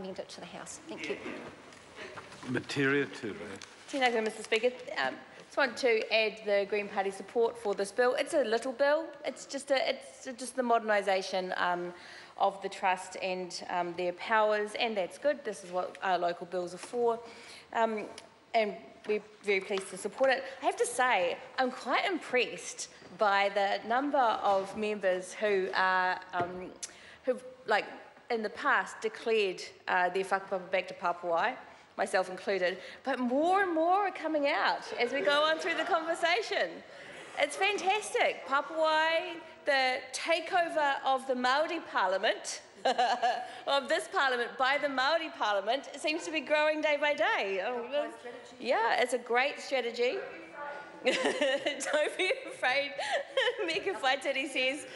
Recommend it to the House. Thank you. Materia Tube. Tēnā koe, Mr Speaker. Just want to add the Green Party support for this bill. It's a little bill. It's just the modernisation of the trust and their powers, and that's good. This is what our local bills are for, and we're very pleased to support it. I have to say, I'm quite impressed by the number of members who are who've, like, in the past declared their whakapapa back to Papawai, myself included, but more and more are coming out as we go on through the conversation. It's fantastic. Papawai, the takeover of the Māori Parliament, of this Parliament by the Māori Parliament, it seems to be growing day by day. Yeah, it's a great strategy. Don't be afraid, Mika Whaitiri says.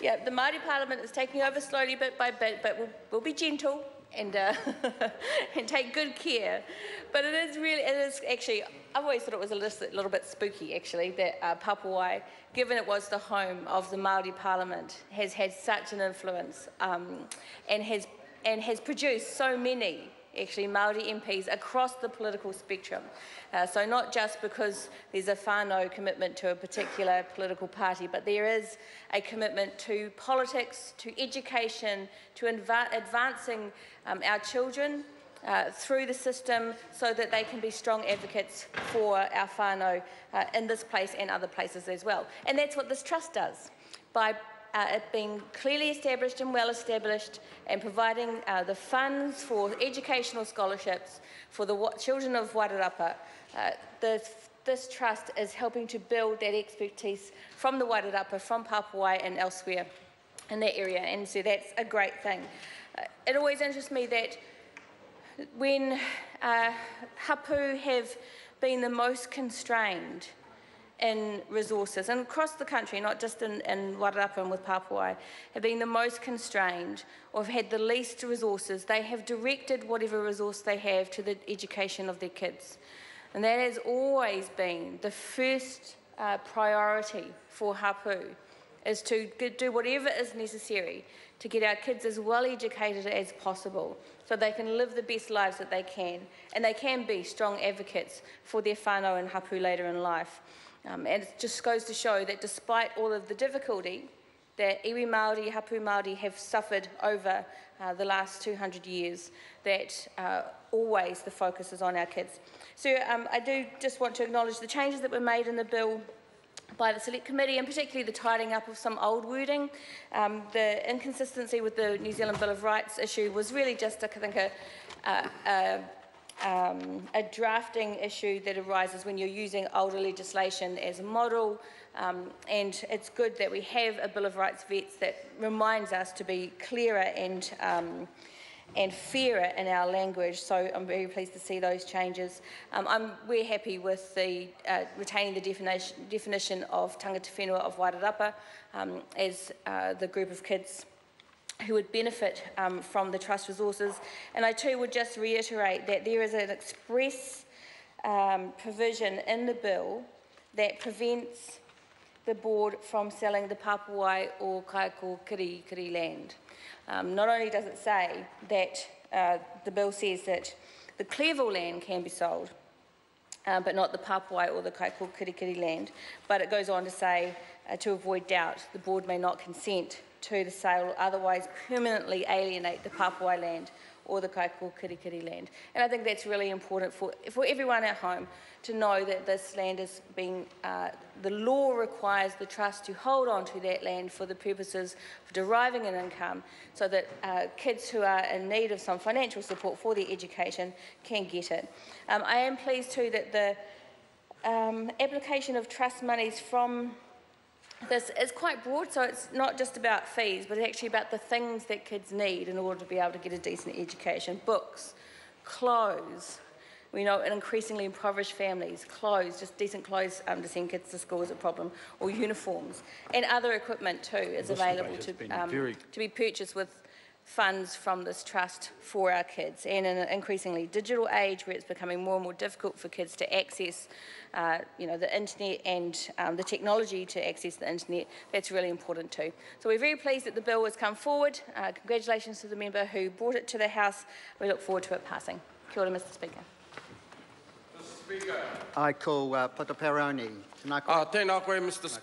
Yeah, the Māori Parliament is taking over slowly bit by bit, but we'll be gentle and and take good care. But it is actually, I've always thought it was a little bit spooky actually, that Papawai, given it was the home of the Māori Parliament, has had such an influence and has produced so many actually Māori MPs across the political spectrum. So not just because there's a whānau commitment to a particular political party, but there is a commitment to politics, to education, to advancing our children through the system so that they can be strong advocates for our whānau in this place and other places as well. And that's what this trust does. By it being clearly established and well established and providing the funds for educational scholarships for the children of Wairarapa, this trust is helping to build that expertise from the Wairarapa, from Papawai and elsewhere in that area, and so that's a great thing. It always interests me that when hapu have been the most constrained in resources, and across the country, not just in Wairarapa and with Papawai, have been the most constrained or have had the least resources, they have directed whatever resource they have to the education of their kids. And that has always been the first priority for hapu, is to do whatever is necessary to get our kids as well educated as possible so they can live the best lives that they can, and they can be strong advocates for their whānau and hapu later in life. And it just goes to show that despite all of the difficulty that iwi Māori, hapu Māori have suffered over the last 200 years, that always the focus is on our kids. So I do just want to acknowledge the changes that were made in the bill by the Select Committee, and particularly the tidying up of some old wording. The inconsistency with the New Zealand Bill of Rights issue was really just, I think, a drafting issue that arises when you're using older legislation as a model, and it's good that we have a Bill of Rights vets that reminds us to be clearer and fairer in our language, so I'm very pleased to see those changes. We're happy with the retaining the definition of tangata whenua of Wairarapa as the group of kids who would benefit from the trust resources. And I too would just reiterate that there is an express provision in the bill that prevents the board from selling the Papawai or Kaikokirikiri land. Not only does it say that the bill says that the Clearville land can be sold, but not the Papawai or the Kaikokirikiri land, but it goes on to say, to avoid doubt, the board may not consent to the sale or otherwise permanently alienate the Papawai land or the Kaikokirikiri land. And I think that's really important for everyone at home to know that this land is being, the law requires the trust to hold on to that land for the purposes of deriving an income so that kids who are in need of some financial support for their education can get it. I am pleased too that the application of trust monies from this is quite broad, so it's not just about fees, but it's actually about the things that kids need in order to be able to get a decent education. Books, clothes. We know in increasingly impoverished families, clothes, just decent clothes to send kids to school is a problem, or uniforms. And other equipment too is available to be purchased with funds from this trust for our kids. And in an increasingly digital age where it's becoming more and more difficult for kids to access the internet and the technology to access the internet, that's really important too. So we're very pleased that the bill has come forward. Congratulations to the member who brought it to the House. We look forward to it passing. Kia ora, Mr Speaker. I call Potaperoni. Tēnā koe, Mr Speaker.